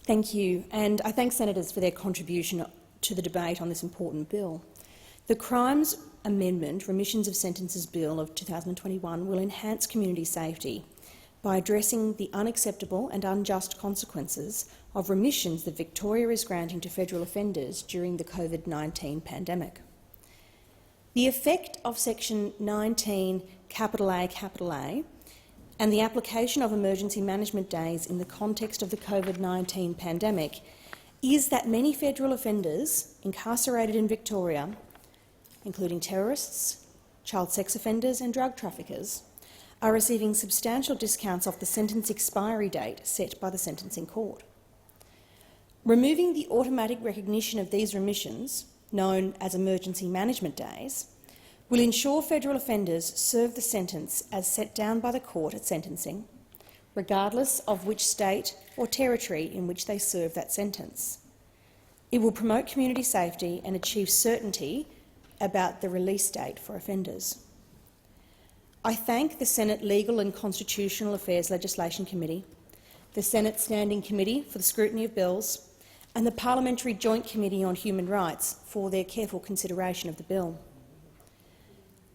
Thank you, and I thank senators for their contribution to the debate on this important bill. The Crimes Amendment Remissions of Sentences Bill of 2021 will enhance community safety by addressing the unacceptable and unjust consequences of remissions that Victoria is granting to federal offenders during the COVID-19 pandemic. The effect of Section 19A and the application of emergency management days in the context of the COVID-19 pandemic is that many federal offenders incarcerated in Victoria, including terrorists, child sex offenders and drug traffickers, are receiving substantial discounts off the sentence expiry date set by the sentencing court. Removing the automatic recognition of these remissions, known as emergency management days, will ensure federal offenders serve the sentence as set down by the court at sentencing, regardless of which state or territory in which they serve that sentence. It will promote community safety and achieve certainty about the release date for offenders. I thank the Senate Legal and Constitutional Affairs Legislation Committee, the Senate Standing Committee for the Scrutiny of Bills, and the Parliamentary Joint Committee on Human Rights for their careful consideration of the bill.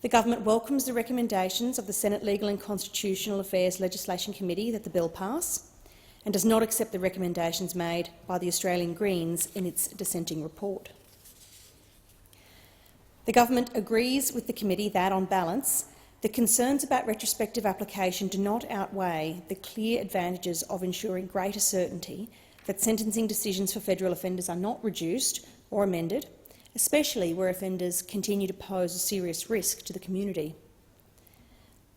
The government welcomes the recommendations of the Senate Legal and Constitutional Affairs Legislation Committee that the bill pass and does not accept the recommendations made by the Australian Greens in its dissenting report. The government agrees with the committee that, on balance, the concerns about retrospective application do not outweigh the clear advantages of ensuring greater certainty that sentencing decisions for federal offenders are not reduced or amended, especially where offenders continue to pose a serious risk to the community.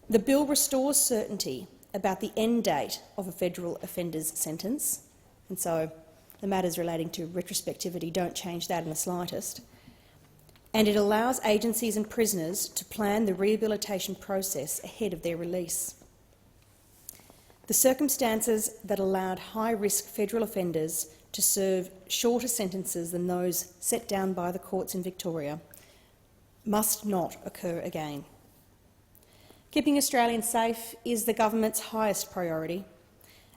The bill restores certainty about the end date of a federal offender's sentence, and so the matters relating to retrospectivity don't change that in the slightest. And it allows agencies and prisoners to plan the rehabilitation process ahead of their release. The circumstances that allowed high-risk federal offenders to serve shorter sentences than those set down by the courts in Victoria must not occur again. Keeping Australians safe is the government's highest priority,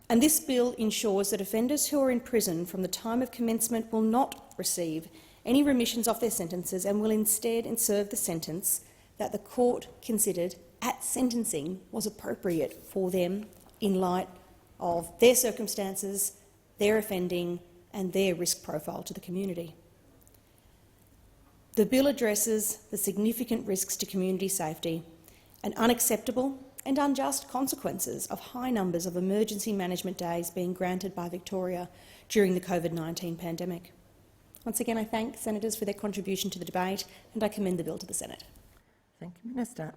and this bill ensures that offenders who are in prison from the time of commencement will not receive any remissions of their sentences and will instead serve the sentence that the court considered at sentencing was appropriate for them in light of their circumstances, their offending and their risk profile to the community. The bill addresses the significant risks to community safety and unacceptable and unjust consequences of high numbers of emergency management days being granted by Victoria during the COVID-19 pandemic. Once again, I thank senators for their contribution to the debate and I commend the bill to the Senate. Thank you, Minister.